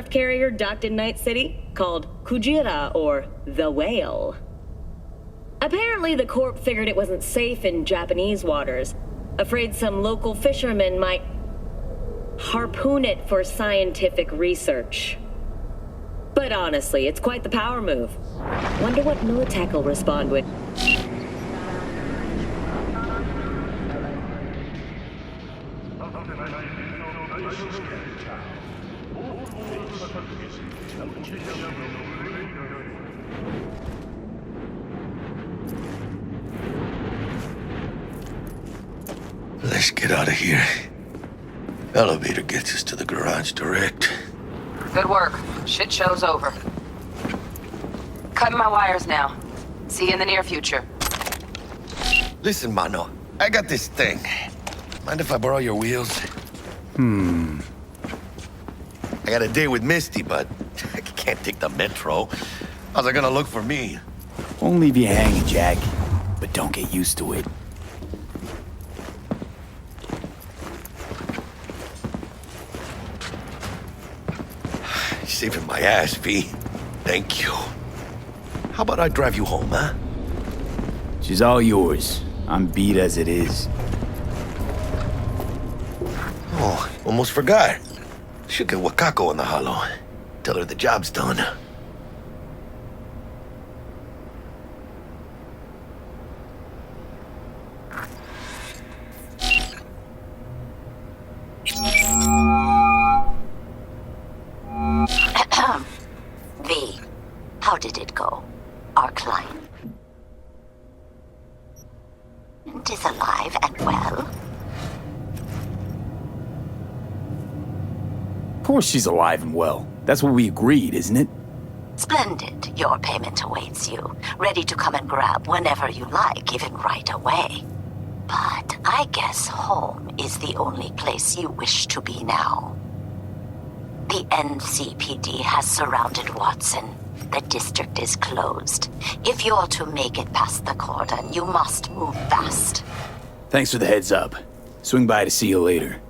aircraft carrier docked in Night City called Kujira, or the Whale. Apparently, the Corp figured it wasn't safe in Japanese waters, afraid some local fishermen might harpoon it for scientific research. But honestly, it's quite the power move. Wonder what Militech will respond with. Let's get out of here. Elevator gets us to the garage direct. Good work. Shit show's over. Cutting my wires now. See you in the near future. Listen, Mano, I got this thing. Mind if I borrow your wheels? I got a date with Misty, but I can't take the metro. How's it gonna look for me? Won't leave you hanging, Jack. But don't get used to it. Saving my ass, V. Thank you. How about I drive you home, huh? She's all yours. I'm beat as it is. Oh, almost forgot. Should get Wakako in the hollow. Tell her the job's done. V, how did it go? Our client is alive and well. Of course she's alive and well. That's what we agreed, isn't it? Splendid. Your payment awaits you, ready to come and grab whenever you like, even right away. But I guess home is the only place you wish to be now. The NCPD has surrounded Watson. The district is closed. If you're to make it past the cordon, you must move fast. Thanks for the heads up. Swing by to see you later.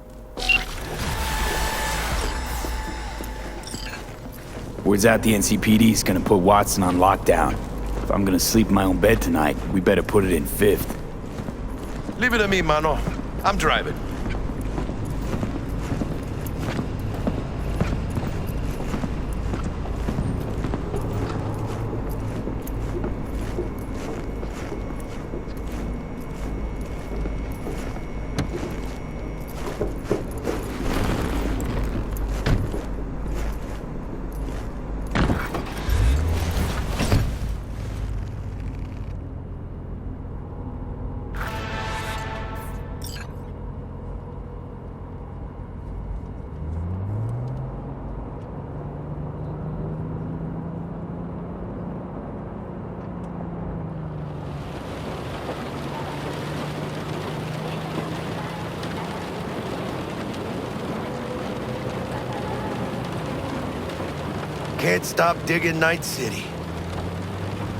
Word's out the NCPD's gonna put Watson on lockdown. If I'm gonna sleep in my own bed tonight, we better put it in 5th. Leave it to me, Mano. I'm driving. Can't stop digging Night City.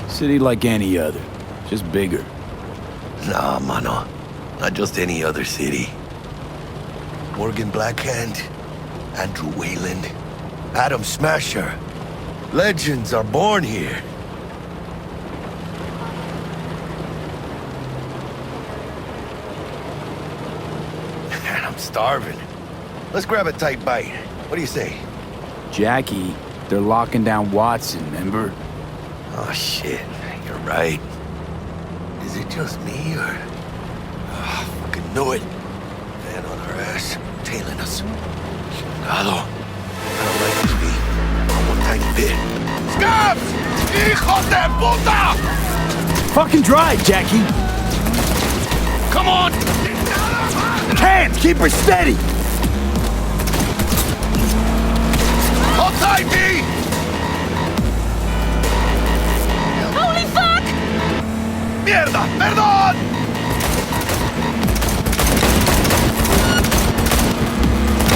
City like any other, just bigger. Nah, Mano. Not just any other city. Morgan Blackhand, Andrew Wayland, Adam Smasher. Legends are born here. Man, I'm starving. Let's grab a tight bite. What do you say? Jackie, they're locking down Watson, remember? Oh, shit. You're right. Is it just me, or... Oh, I fucking knew it. Man on our ass, tailing us. Chingado. I don't like this beat. One tiny bit. Scabs! Hijos de puta! Fucking drive, Jackie! Come on! Hands, keep her steady! Hold tight, V! Holy fuck! Mierda! Perdón!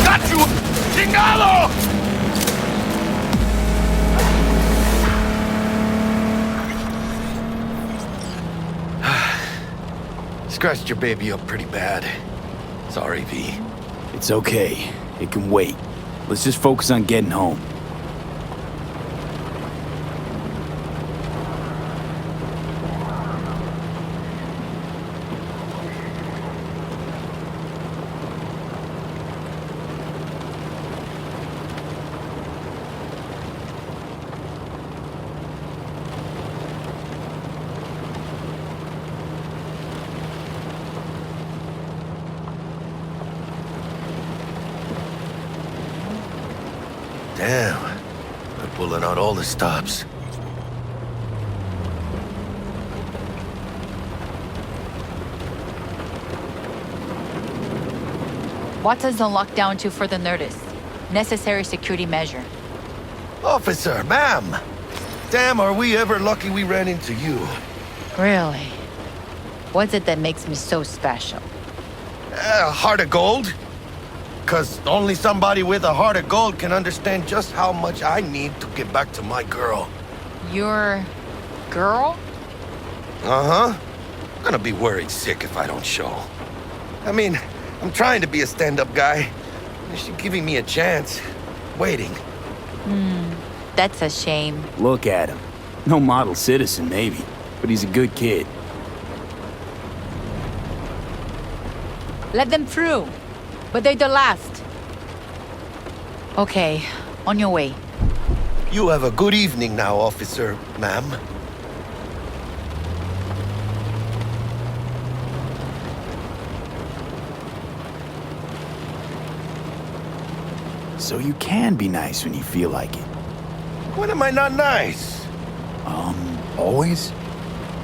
Got you! Chingado! Scratched your baby up pretty bad. Sorry, V. It's okay. It can wait. Let's just focus on getting home. Damn. We're pulling out all the stops. Watson's on lockdown to further notice. Necessary security measure. Officer, ma'am! Damn, are we ever lucky we ran into you. Really? What's it that makes me so special? A heart of gold? Cause only somebody with a heart of gold can understand just how much I need to get back to my girl. Your girl? Uh-huh. I'm gonna be worried sick if I don't show. I mean, I'm trying to be a stand-up guy. She's giving me a chance. Waiting. That's a shame. Look at him. No model citizen, maybe, but he's a good kid. Let them through. But they're the last. Okay, on your way. You have a good evening now, officer, ma'am. So you can be nice when you feel like it. When am I not nice? Always?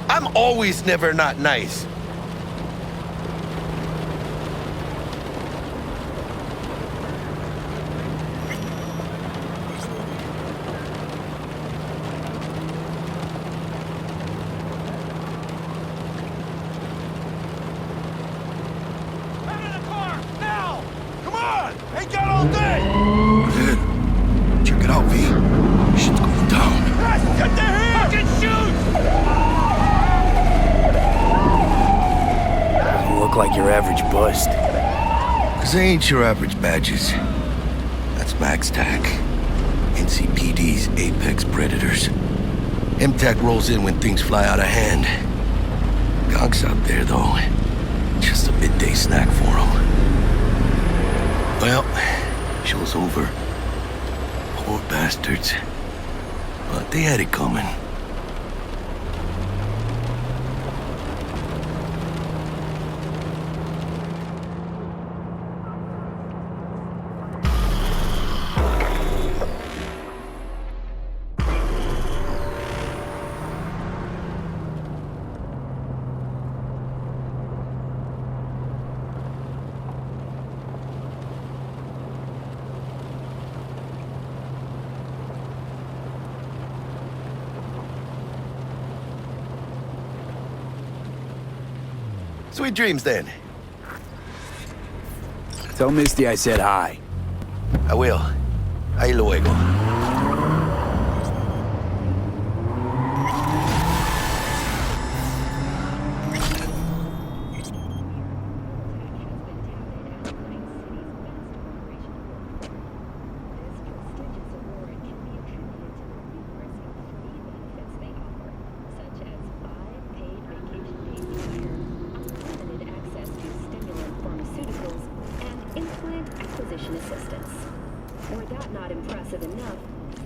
I'm always never not nice. Check it out, V. Shit's going down. Get the here! Fucking shoot! You look like your average bust. Cause they ain't your average badges. That's Max TAC. NCPD's apex predators. MTAC rolls in when things fly out of hand. Gonks out there, though. Just a midday snack for them. Well, show's over. Poor bastards. But they had it coming. Sweet dreams, then. Tell Misty I said hi. I will. Ahí luego. Assistance. Were that not impressive enough,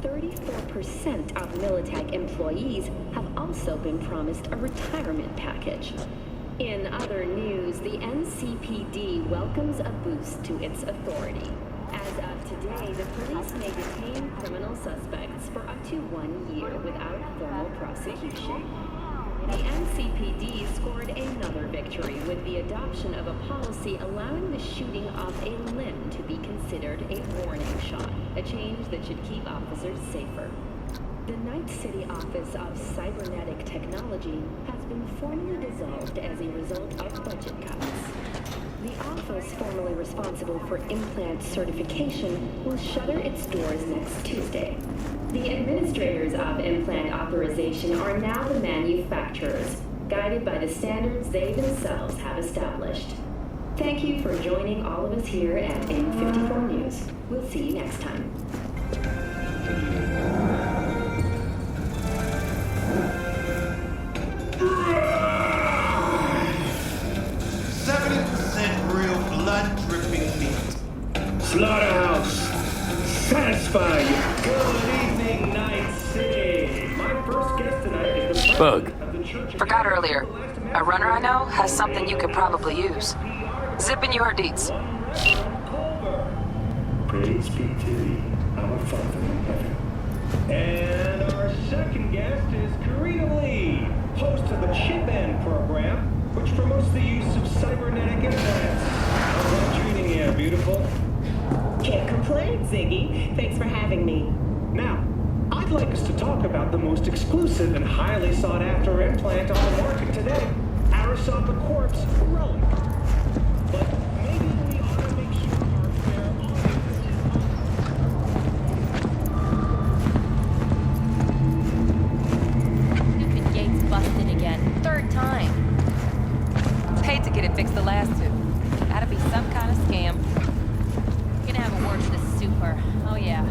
34% of Militech employees have also been promised a retirement package. In other news, the NCPD welcomes a boost to its authority. As of today, the police may detain criminal suspects for up to 1 year without formal prosecution. The NCPD scored another victory with the adoption of a policy allowing the shooting of a limb to be considered a warning shot, a change that should keep officers safer. The Night City Office of Cybernetic Technology has been formally dissolved as a result of budget cuts. The office formerly responsible for implant certification will shutter its doors next Tuesday. The administrators of implant authorization are now the manufacturers, guided by the standards they themselves have established. Thank you for joining all of us here at M54 News. We'll see you next time. 70% real blood-dripping meat. Slaughterhouse, satisfy you. Good evening, Night City. My first guest tonight is the Bug. of the Church of Forgot earlier. A runner I know has something you could probably use. Zip in your deets. Praise be to thee, our Our Father in heaven. And our second guest is Karina Lee, host of the Chip In program, which promotes the use of cybernetic implants. How's that treating you, beautiful? Can't complain, Ziggy. Thanks for having me. Now, I'd like us to talk about the most exclusive and highly sought-after implant on the market today, Arasaka Corp's Relic. But maybe we ought to make sure our fair audience is Stupid gate's busted again. Third time. Paid to get it fixed the last two. Gotta be some kind of scam. Gonna have a word with the super. Oh yeah.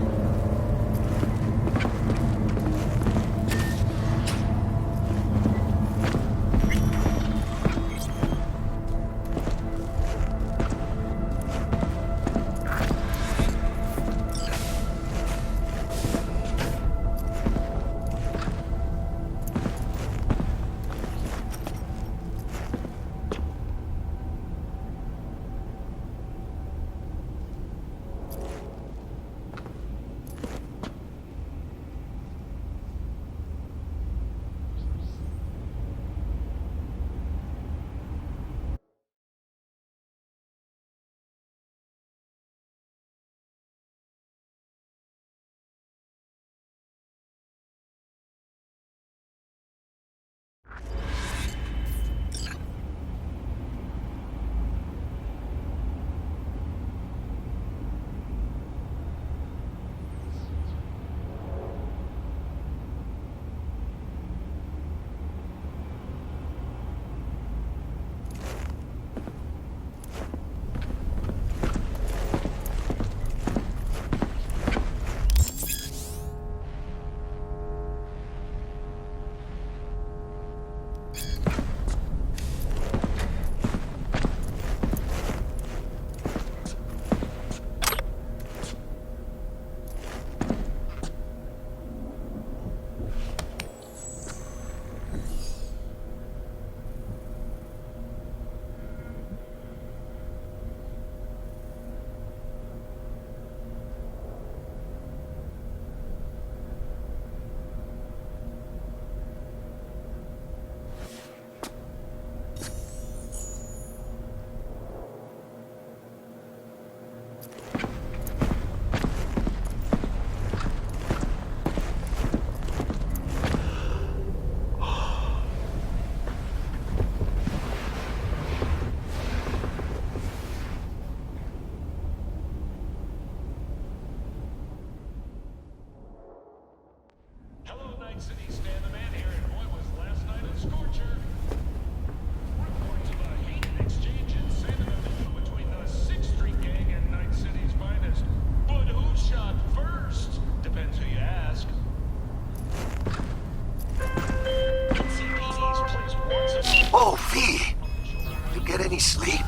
Any sleep?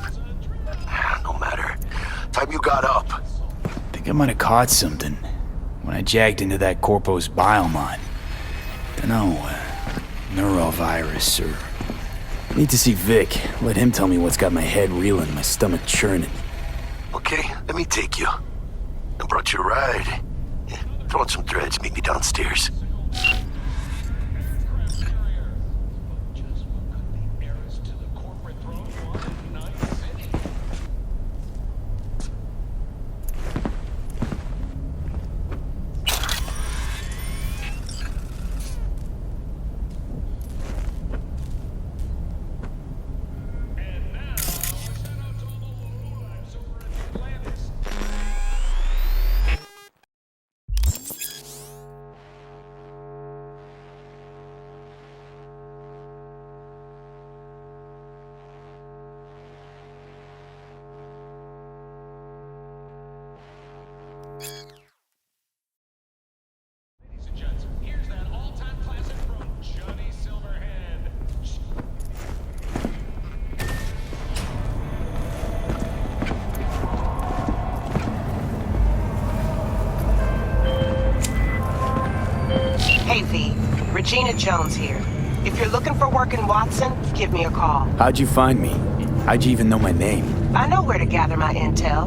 No matter. Time you got up. Think I might have caught something when I jacked into that Corpo's biomon. Dunno, neurovirus or... Need to see Vic. Let him tell me what's got my head reeling, my stomach churning. Okay, let me take you. I brought you a ride. Yeah, throw on some threads, meet me downstairs. Hey, V. Regina Jones here. If you're looking for work in Watson, give me a call. How'd you find me? How'd you even know my name? I know where to gather my intel.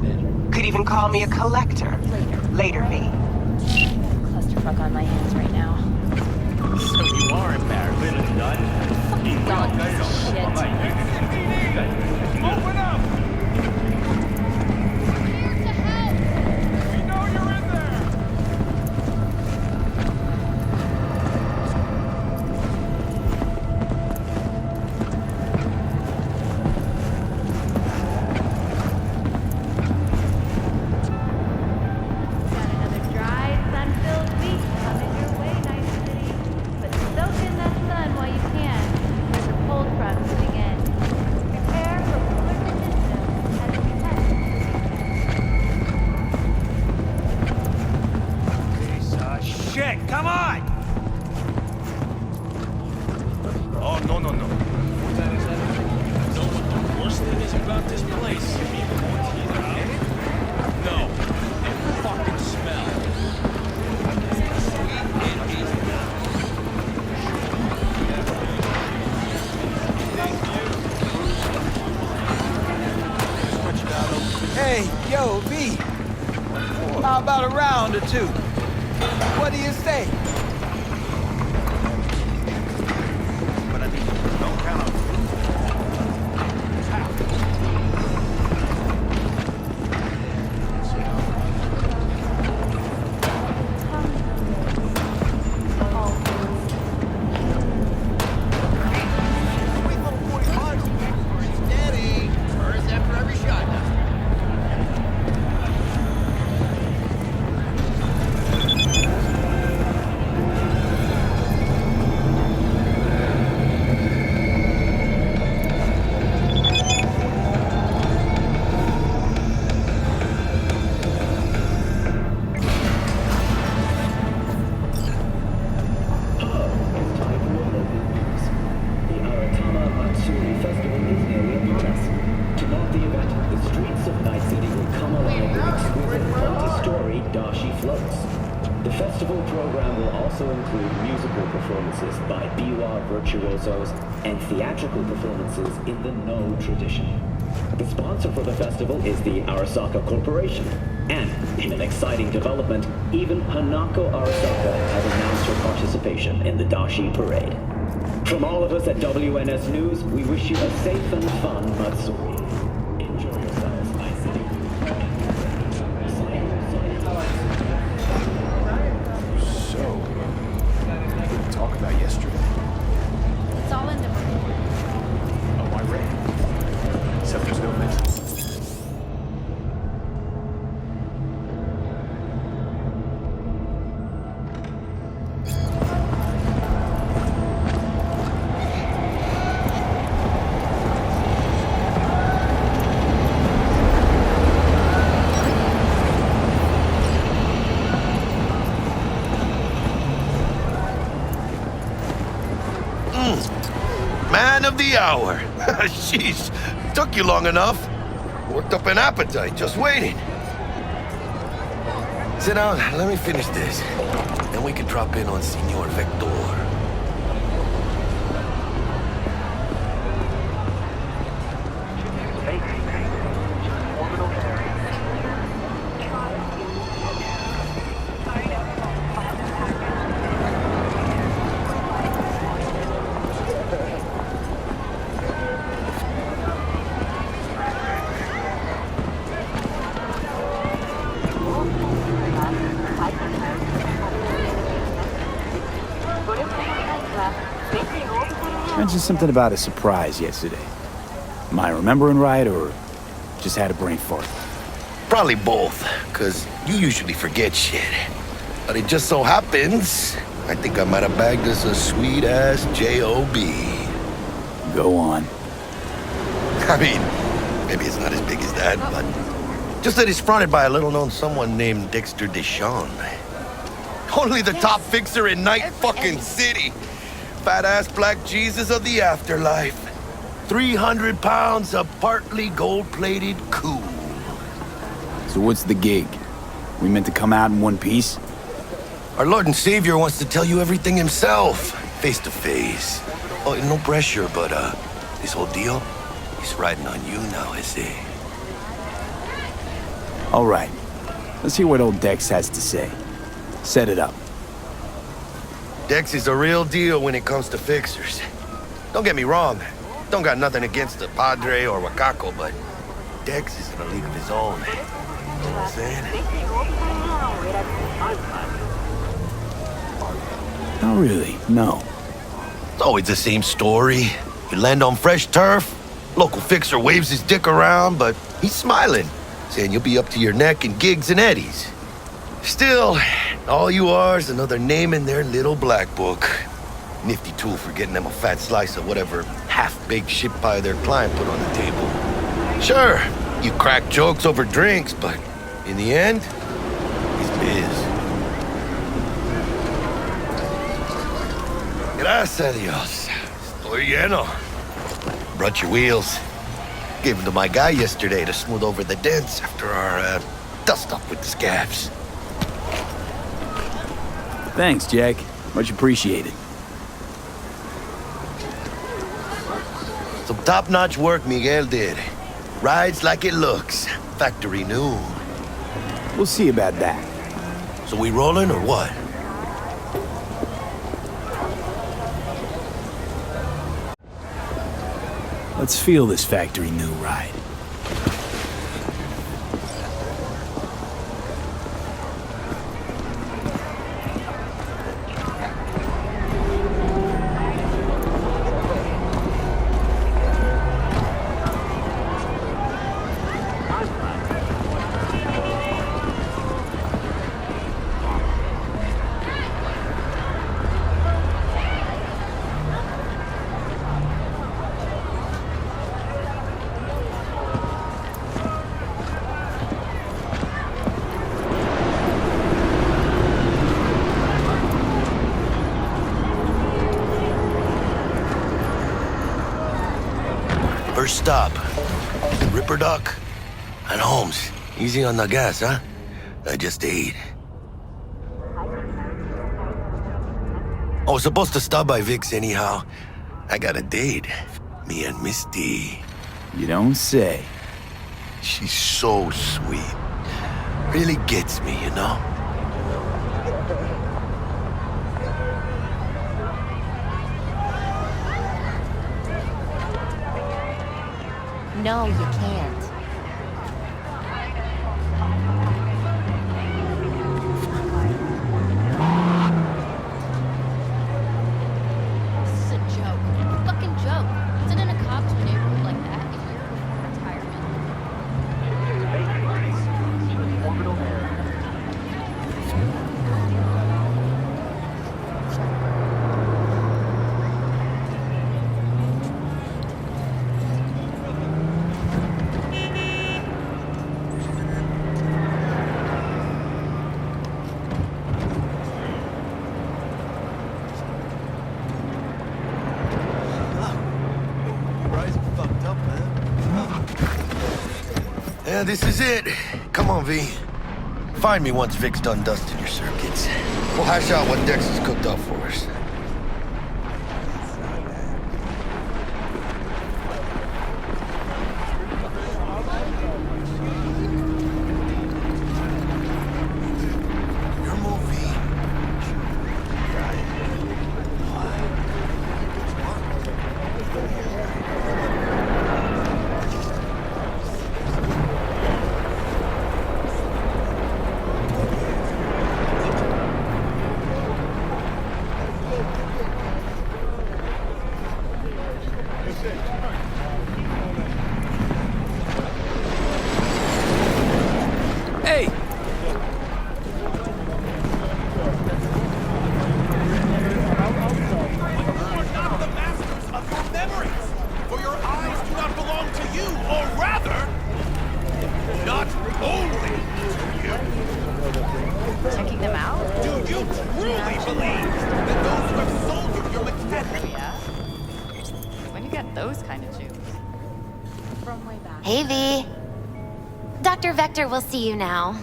Could even call me a collector. Later, V. on my hands right now. So you are embarrassed. Fucking dog piece of shit. Open up! We know you're in there! Got another dry, sun-filled week coming your way, nice city. But soak in that sun while you can. There's a cold front moving in. Prepare for cooler conditions as we head Shit, come on! Oh, no. You know what the worst thing is about this place? No. The fucking smell. Hey, yo, V. How about a round or two? What do you say? But I mean, don't count on The festival program will also include musical performances by biwa virtuosos and theatrical performances in the No tradition. The sponsor for the festival is the Arasaka Corporation. And, in an exciting development, even Hanako Arasaka has announced her participation in the Dashi Parade. From all of us at WNS News, we wish you a safe and fun Matsuri. Enjoy yourselves, Night City. So, what did we talk about yesterday? It's all in the report. Oh, I read. Except there's no mention. Man of the hour. Sheesh, took you long enough. Worked up an appetite just waiting. Sit down, let me finish this. Then we can drop in on Senor Viktor. Mentioned something about a surprise yesterday. Am I remembering right, or just had a brain fart? Probably both, because you usually forget shit. But it just so happens, I think I might have bagged us a sweet-ass J.O.B. Go on. I mean, maybe it's not as big as that, but just that it's fronted by a little-known someone named Dexter Deshawn. Only the top fixer in Night fucking City. Fat-ass black Jesus of the afterlife. 300 pounds of partly gold-plated cool. So what's the gig? We meant to come out in one piece? Our Lord and Savior wants to tell you everything himself, face to face. Oh, no pressure, but this whole deal, he's riding on you now, is he? All right. Let's hear what old Dex has to say. Set it up. Dex is a real deal when it comes to fixers. Don't get me wrong. Don't got nothing against the Padre or Wakako, but Dex is in a league of his own. You know what I'm saying? Not really, no. It's always the same story. You land on fresh turf, local fixer waves his dick around, but he's smiling, saying you'll be up to your neck in gigs and eddies. Still, all you are is another name in their little black book. Nifty tool for getting them a fat slice of whatever half-baked shit pie their client put on the table. Sure, you crack jokes over drinks, but in the end, it's biz. Gracias a Dios. Estoy lleno. Brought your wheels. Gave them to my guy yesterday to smooth over the dents after our dust-up with the scabs. Thanks, Jack. Much appreciated. Some top-notch work Miguel did. Rides like it looks. Factory new. We'll see about that. So we rolling or what? Let's feel this factory new ride. First stop, Ripperdock and Holmes. Easy on the gas, huh? I just ate. I was supposed to stop by Vic's anyhow. I got a date. Me and Misty. You don't say. She's so sweet. Really gets me, you know? No, you can't. This is a joke. Fucking joke. Sending a cop to a neighborhood like that a year before retirement. Yeah, this is it. Come on, V. Find me once Vic's done dusting your circuits. We'll hash out what Dex has cooked up for us. Your move, V. Hey! For your eyes do not belong to you, or rather, not only to you. Checking them out? Do you truly believe that those who have sold you your mechanical... Oh, yeah? When you get those kind of juice? From way back. Hey, V. Dr. Vector will see you now.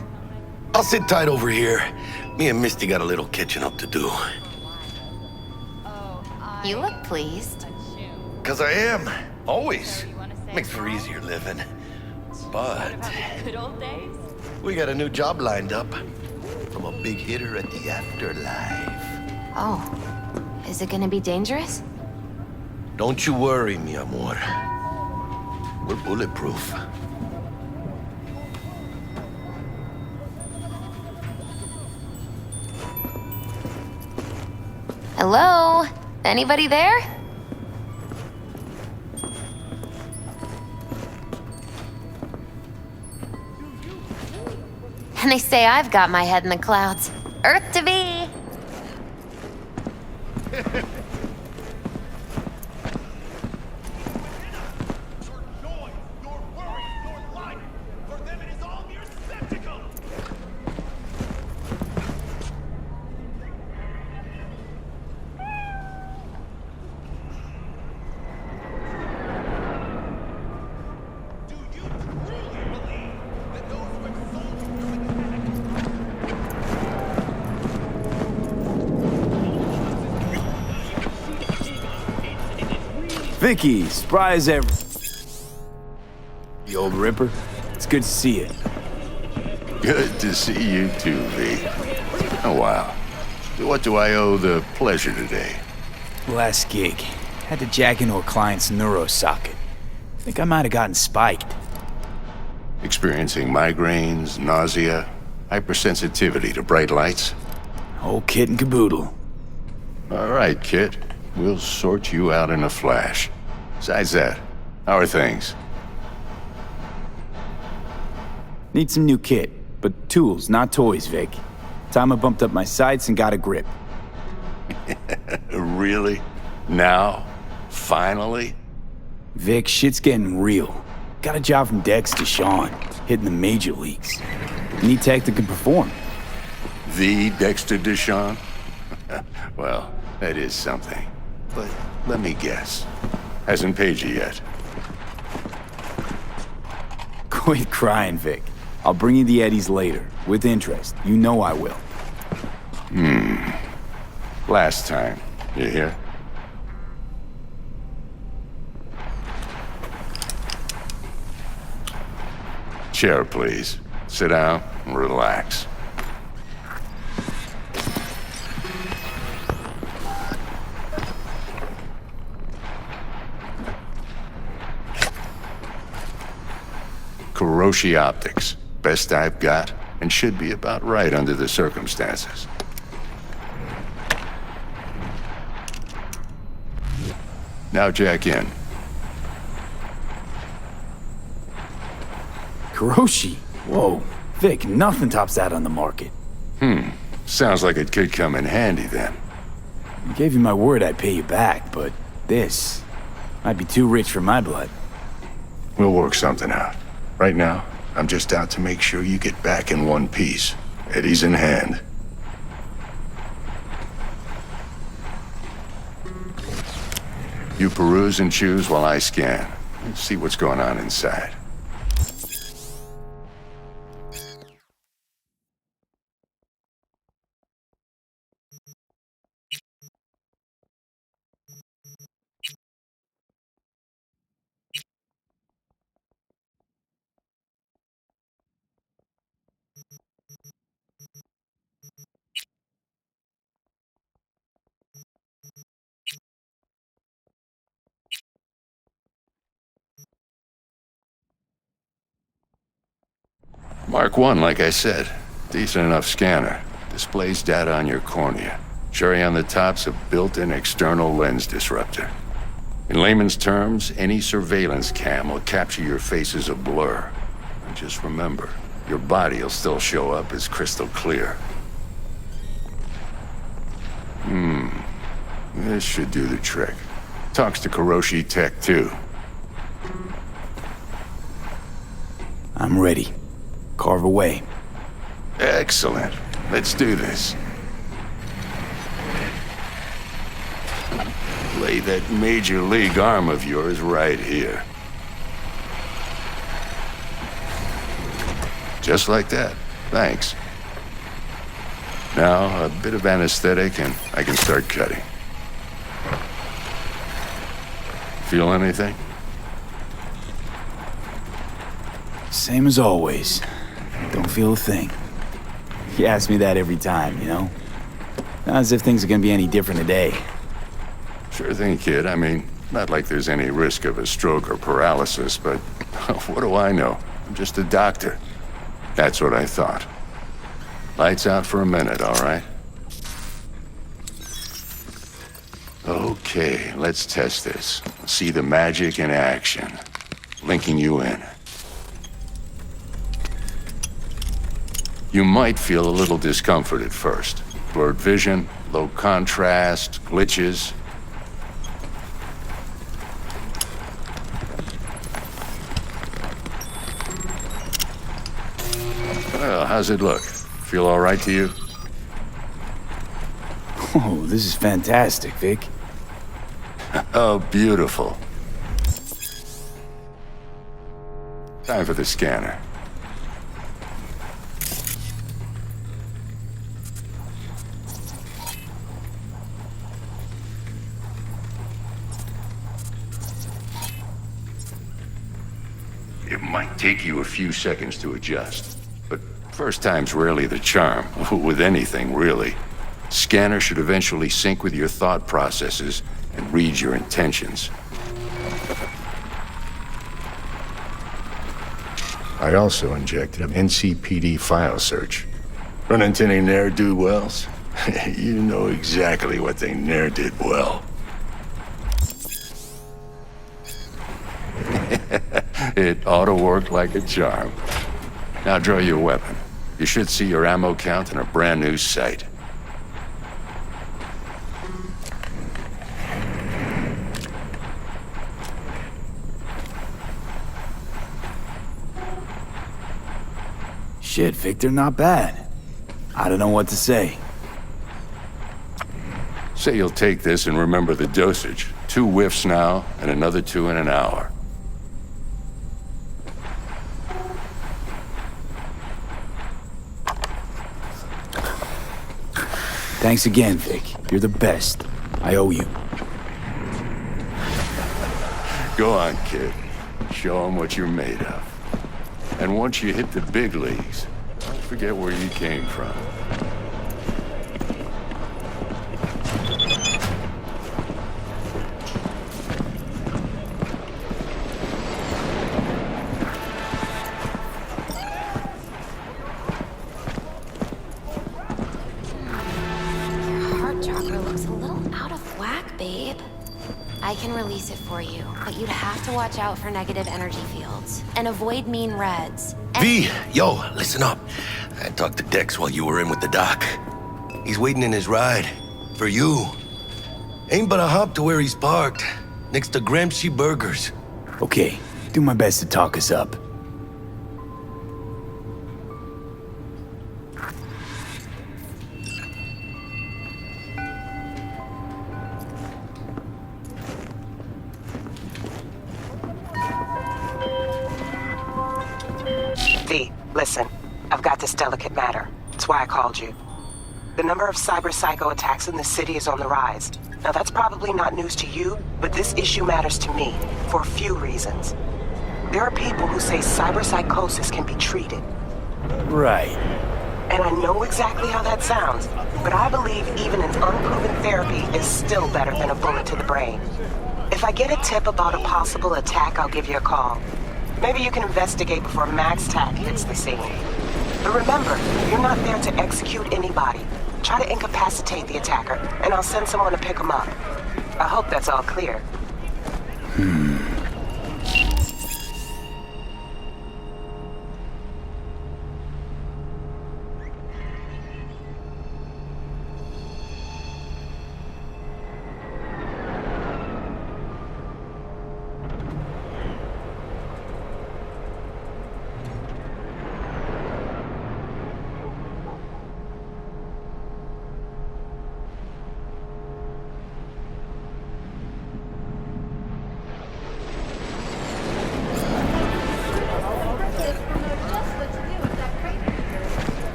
I'll sit tight over here. Me and Misty got a little catching up to do. You look pleased. 'Cause I am. Always. Makes for easier living. But Good old days? we got a new job lined up from a big hitter at the afterlife. Oh, Is it gonna be dangerous? Don't you worry, mi amor. We're bulletproof. Hello? Anybody there? And they say I've got my head in the clouds. Earth to be! Vicky, spry as ever. The old Ripper. It's good to see you. Good to see you too, V. Oh, wow. What do I owe the pleasure today? Last gig. Had to jack into a client's neuro socket. Think I might have gotten spiked. Experiencing migraines, nausea, hypersensitivity to bright lights? Whole kit and caboodle. All right, kid. We'll sort you out in a flash. Besides that, how are things? Need some new kit, but tools, not toys, Vic. Time I bumped up my sights and got a grip. Really? Now? Finally? Vic, shit's getting real. Got a job from Dex to Sean, hitting the major leagues. Need tech that can perform. The Dexter Deshawn? Well, that is something. But let me guess. Hasn't paid you yet. Quit crying, Vic. I'll bring you the eddies later, with interest. You know I will. Last time. You hear? Chair, please. Sit down and relax. Kuroshi Optics. Best I've got, and should be about right under the circumstances. Now jack in. Kuroshi? Whoa. Vic, nothing tops that on the market. Sounds like it could come in handy then. I gave you my word I'd pay you back, but this might be too rich for my blood. We'll work something out. Right now, I'm just out to make sure you get back in one piece. Eddie's in hand. You peruse and choose while I scan. Let's see what's going on inside. Mark 1, like I said. Decent enough scanner. Displays data on your cornea. Cherry on the top's a built-in external lens disruptor. In layman's terms, any surveillance cam will capture your face as a blur. And just remember, your body will still show up as crystal clear. This should do the trick. Talks to Kuroshi Tech, too. I'm ready. Carve away. Excellent. Let's do this. Lay that major league arm of yours right here. Just like that. Thanks. Now, a bit of anesthetic and I can start cutting. Feel anything? Same as always. Don't feel a thing. You ask me that every time, you know? Not as if things are gonna be any different today. Sure thing, kid. I mean, not like there's any risk of a stroke or paralysis, but what do I know? I'm just a doctor. That's what I thought. Lights out for a minute, all right? Okay, let's test this. See the magic in action. Linking you in. You might feel a little discomfort at first. Blurred vision, low contrast, glitches. Well, how's it look? Feel all right to you? Oh, this is fantastic, Vic. Oh, beautiful. Time for the scanner. It might take you a few seconds to adjust, but first time's rarely the charm, with anything, really. Scanner should eventually sync with your thought processes and read your intentions. I also injected an NCPD file search. Run into any ne'er-do-wells? You know exactly what they ne'er did well. It ought to work like a charm. Now draw your weapon. You should see your ammo count in a brand new sight. Shit, Victor, not bad. I don't know what to say. Say you'll take this and remember the dosage. 2 whiffs now, and another 2 in an hour. Thanks again, Vic. You're the best. I owe you. Go on, kid. Show them what you're made of. And once you hit the big leagues, don't forget where you came from. Your heart chakra looks a little out of whack, babe. I can release it for you, but you'd have to watch out for negative energy fields and avoid mean reds. V, yo, listen up. I talked to Dex while you were in with the doc. He's waiting in his ride. For you. Ain't but a hop to where he's parked. Next to Gramsci Burgers. Okay, do my best to talk us up. V, listen. I've got this delicate matter. That's why I called you. The number of cyber-psycho attacks in the city is on the rise. Now that's probably not news to you, but this issue matters to me for a few reasons. There are people who say cyberpsychosis can be treated. Right. And I know exactly how that sounds, but I believe even an unproven therapy is still better than a bullet to the brain. If I get a tip about a possible attack, I'll give you a call. Maybe you can investigate before Max Tack hits the scene. But remember, you're not there to execute anybody. Try to incapacitate the attacker, and I'll send someone to pick him up. I hope that's all clear.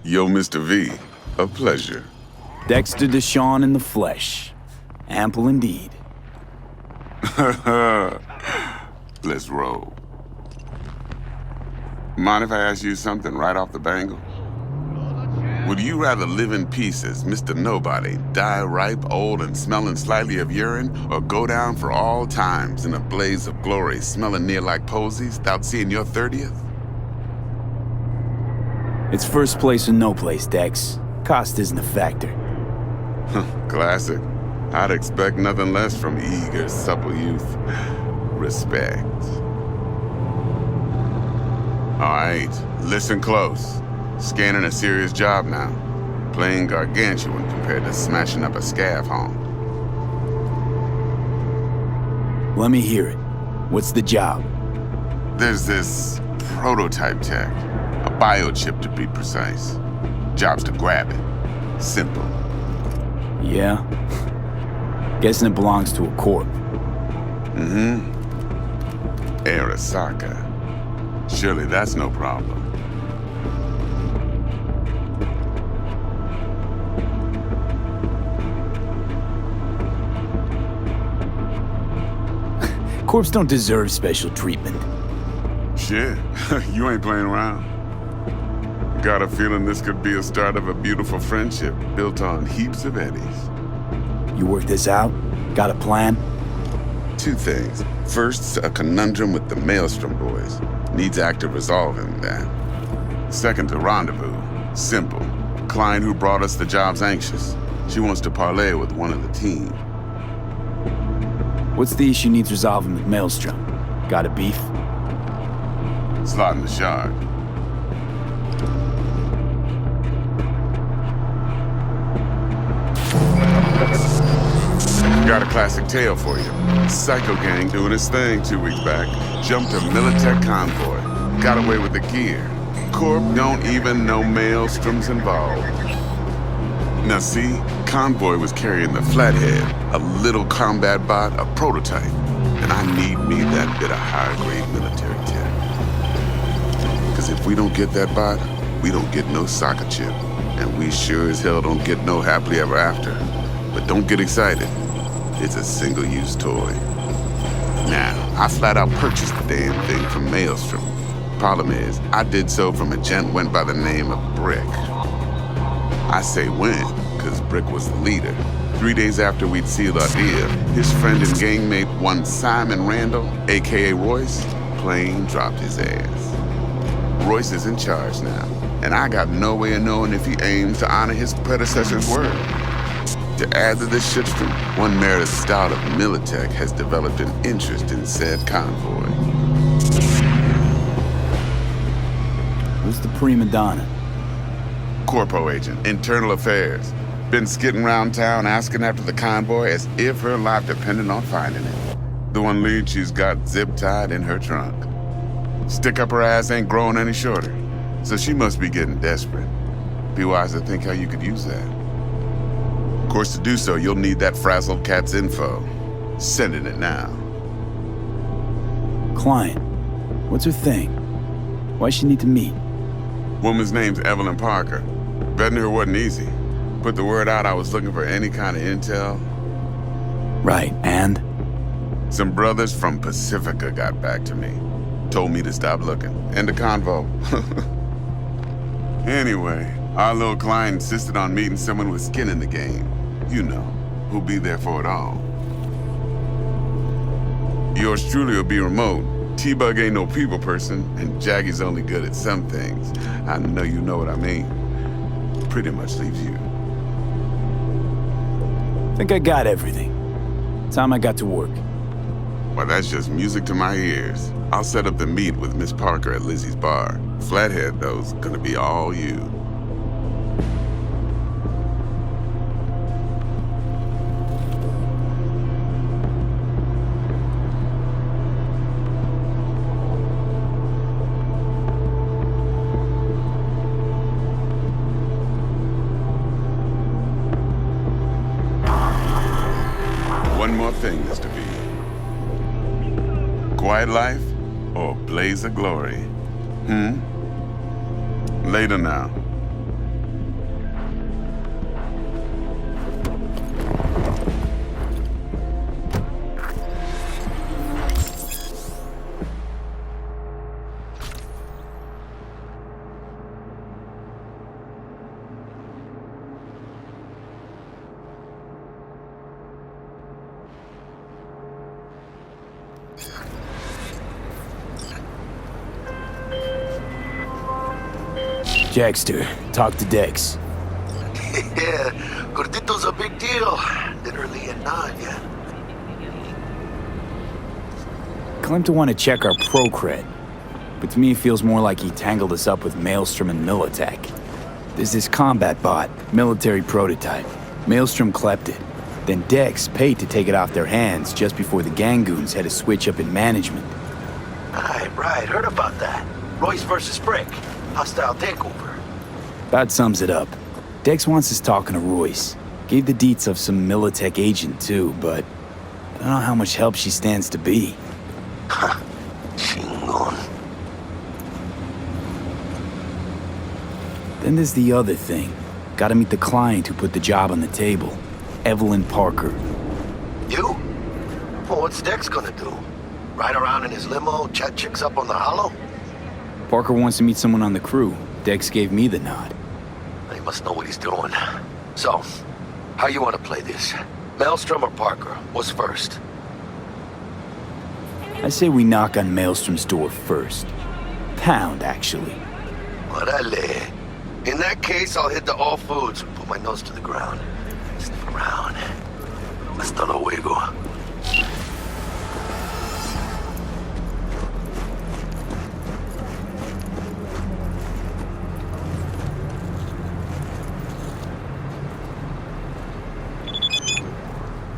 Yo, Mr. V, a pleasure. Dexter Deshawn in the flesh. Ample indeed. Let's roll. Mind if I ask you something right off the bangle? Would you rather live in peace as Mr. Nobody, die ripe, old, and smelling slightly of urine, or go down for all times in a blaze of glory, smelling near like posies, without seeing your 30th? It's first place or no place, Dex. Cost isn't a factor. Classic. I'd expect nothing less from eager, supple youth. Respect. All right, listen close. Scanning a serious job now. Playing gargantuan compared to smashing up a scav home. Let me hear it. What's the job? There's this prototype tech. A biochip to be precise. Job's to grab it. Simple. Yeah? Guessing it belongs to a corp. Mm-hmm. Arasaka. Surely that's no problem. Corps don't deserve special treatment. Shit, you ain't playing around. Got a feeling this could be a start of a beautiful friendship built on heaps of eddies. You work this out? Got a plan? Two things. First, a conundrum with the Maelstrom boys. Needs active resolving that. Second, a rendezvous. Simple. Client who brought us the job's anxious. She wants to parlay with one of the team. What's the issue needs resolving with Maelstrom? Got a beef? Slotting the shard. Got a classic tale for you. Psycho gang doing his thing 2 weeks back. Jumped a Militech convoy. Got away with the gear. Corp don't even know Maelstrom's involved. Now see, convoy was carrying the Flathead, a little combat bot, a prototype. And I need me that bit of high-grade military tech. Because if we don't get that bot, we don't get no soccer chip. And we sure as hell don't get no happily ever after. But don't get excited. It's a single-use toy. Now, I flat out purchased the damn thing from Maelstrom. Problem is, I did so from a gent went by the name of Brick. I say when, because Brick was the leader. 3 days after we'd sealed our deal, his friend and gangmate, one Simon Randall, aka Royce, plain dropped his ass. Royce is in charge now, and I got no way of knowing if he aims to honor his predecessor's word. To add to this shitstorm, one Meredith Stout of Militech has developed an interest in said convoy. Who's the prima donna? Corpo agent, internal affairs. Been skidding around town asking after the convoy as if her life depended on finding it. The one lead she's got zip-tied in her trunk. Stick up her ass ain't growing any shorter, so she must be getting desperate. Be wise to think how you could use that. Of course, to do so, you'll need that frazzled cat's info. Sending it now. Client. What's her thing? Why she need to meet? Woman's name's Evelyn Parker. Betting her wasn't easy. Put the word out I was looking for any kind of intel. Right, and? Some brothers from Pacifica got back to me. Told me to stop looking. End of convo. Anyway, our little client insisted on meeting someone with skin in the game. You know, who'll be there for it all. Yours truly will be remote. T-Bug ain't no people person, and Jaggy's only good at some things. I know you know what I mean. Pretty much leaves you. Think I got everything. Time I got to work. Well, that's just music to my ears. I'll set up the meet with Miss Parker at Lizzie's bar. Flathead, though's gonna be all you. One more thing, Mr. V. Quiet life or blaze of glory? Later now. Jackster, talk to Dex. Yeah, Gordito's a big deal. Literally a nod, yeah. Claimed to want to check our pro-cred, but to me it feels more like he tangled us up with Maelstrom and Militech. There's this combat bot, military prototype. Maelstrom clept it. Then Dex paid to take it off their hands just before the Gangoons had a switch up in management. Right, heard about that. Royce versus Frick. Hostile takeover. About sums it up. Dex wants us talking to Royce. Gave the deets of some Militech agent too, but I don't know how much help she stands to be. Ha, chingon. Then there's the other thing. Gotta meet the client who put the job on the table. Evelyn Parker. You? Well, what's Dex gonna do? Ride around in his limo, chat chicks up on the hollow? Parker wants to meet someone on the crew. Dex gave me the nod. He must know what he's doing. So, how you want to play this? Maelstrom or Parker? What's first? I say we knock on Maelstrom's door first. Pound, actually. Orale. In that case, I'll hit the all foods and put my nose to the ground. Sniff around. Hasta luego.